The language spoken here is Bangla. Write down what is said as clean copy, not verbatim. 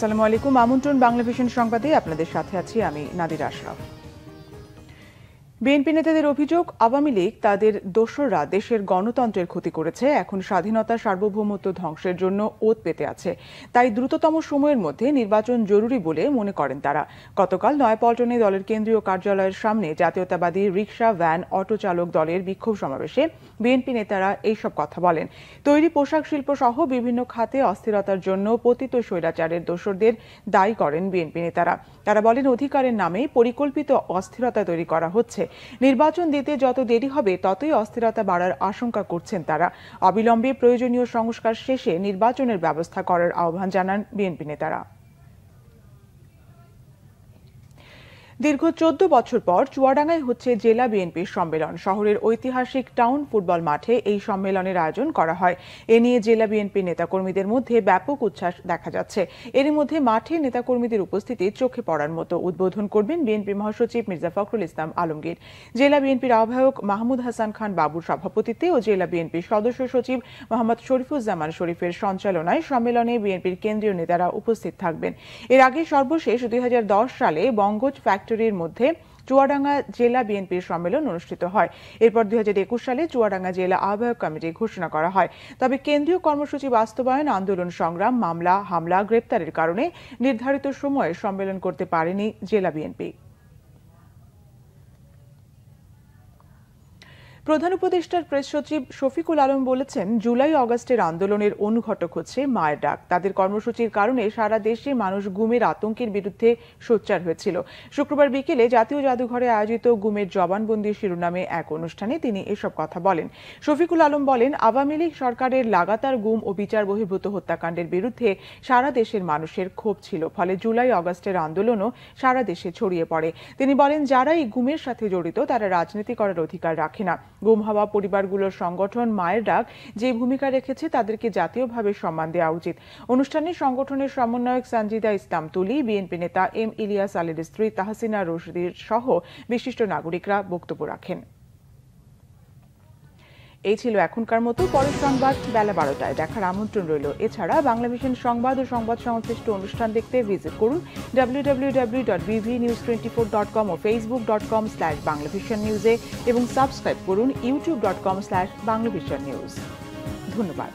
আসসালামু আলাইকুম। আমন্ত্রণ বাংলা ভিশন সংবাদে আপনাদের সাথে আছি আমি নাদিরা আশরাফ। বিএনপি নেতাদের অভিযোগ, আওয়ামী লীগ তাদের দোসররা দেশের গণতন্ত্রের ক্ষতি করেছে, এখন স্বাধীনতা সার্বভৌমত্ব ধ্বংসের জন্য ওত পেতে আছে। তাই দ্রুততম সময়ের মধ্যে নির্বাচন জরুরি বলে মনে করেন তারা। গতকাল নয়াপল্টনে দলের কেন্দ্রীয় কার্যালয়ের সামনে জাতীয়তাবাদী রিকশা, ভ্যান, অটো চালক দলের বিক্ষোভ সমাবেশে বিএনপি নেতারা এইসব কথা বলেন। তৈরি পোশাক শিল্প সহ বিভিন্ন খাতে অস্থিরতার জন্য পতিত স্বৈরাচারের দোসরদের দায়ী করেন বিএনপি নেতারা। তারা বলেন, অধিকারের নামে পরিকল্পিত অস্থিরতা তৈরি করা হচ্ছে। নির্বাচন দিতে যত দেরি হবে ততই অস্থিরতা বাড়ার আশঙ্কা করছেন তারা। অবিলম্বে প্রয়োজনীয় সংস্কার শেষে নির্বাচনের ব্যবস্থা করার আহ্বান জানান বিএনপি নেতারা। দীর্ঘ 14 বছর পর চুয়াডাঙ্গায় হচ্ছে জেলা বিএনপির সম্মেলন। শহরের ঐতিহাসিক টাউন ফুটবল মাঠে এই সম্মেলনের আয়োজন করা হয়। এ নিয়ে জেলা বিএনপি নেতাকর্মীদের মধ্যে ব্যাপক উচ্ছ্বাস দেখা যাচ্ছে। এর মধ্যে মাঠে নেতাকর্মীদের উপস্থিতি চোখে পড়ার মতো। উদ্বোধন করবেন বিএনপি মহাসচিব মির্জা ফখরুল ইসলাম আলমগীর। জেলা বিএনপির আহ্বায়ক মাহমুদ হাসান খান বাবুর সভাপতিত্বে ও জেলা বিএনপির সদস্য সচিব মোহাম্মদ শরীফুজ্জামান শরীফের সঞ্চালনায় সম্মেলনে বিএনপির কেন্দ্রীয় নেতারা উপস্থিত থাকবেন। এর আগে সর্বশেষ 2010 সালে বঙ্গজ ফ্যাক্টরির মধ্যে চুয়াডাঙ্গা জেলা বিএনপির সম্মেলন অনুষ্ঠিত হয়। এরপর 2021 সালে চুয়াডাঙ্গা জেলা আহ্বায়ক কমিটি ঘোষণা করা হয়। তবে কেন্দ্রীয় কর্মসূচি বাস্তবায়ন, আন্দোলন সংগ্রাম, মামলা, হামলা, গ্রেপ্তারের কারণে নির্ধারিত সময়ে সম্মেলন করতে পারেনি জেলা বিএনপি। প্রধান উপদেষ্টার প্রেস সচিব শফিকুল আলম বলেছেন, জুলাই আগস্টের আন্দোলনের অনুঘটক হচ্ছে মায়ের ডাক। তাদের কর্মসূচির কারণে সারা দেশে মানুষ গুমের আতঙ্কের বিরুদ্ধে সোচ্চার হয়েছিল। শুক্রবার বিকেলে জাতীয় জাদুঘরে আয়োজিত গুমের জবানবন্দি শিরোনামে এক অনুষ্ঠানে তিনি এসব কথা বলেন। শফিকুল আলম বলেন, আওয়ামী লীগ সরকারের লাগাতার গুম ও বিচার বহির্ভূত হত্যাকাণ্ডের বিরুদ্ধে সারা দেশের মানুষের ক্ষোভ ছিল। ফলে জুলাই আগস্টের আন্দোলনও সারা দেশে ছড়িয়ে পড়ে। তিনি বলেন, যারা এই গুমের সাথে জড়িত তারা রাজনীতি করার অধিকার রাখে না। গুম হওয়া পরিবারগুলোর সংগঠন মায়ের ডাক যে ভূমিকা রেখেছে তাদেরকে জাতীয়ভাবে সম্মান দেওয়া উচিত। অনুষ্ঠানে সংগঠনের সমন্বয়ক সঞ্জিদা ইসলাম তুলি, বিএনপি নেতা এম ইলিয়াস আলীর স্ত্রী তাহসিনা রশিদীর সহ বিশিষ্ট নাগরিকরা বক্তব্য রাখেন। এই ছিল এখনকার মতো। পরের সংবাদ বেলা 12টায় দেখার আমন্ত্রণ রইল। এছাড়া বাংলা ভিশন সংবাদ ও সংবাদ সংশ্লিষ্ট অনুষ্ঠান দেখতে ভিজিট করুন www.bvnews24.com ও facebook.com/banglavisionnews এবং সাবস্ক্রাইব করুন youtube.com/banglavisionnews। ধন্যবাদ।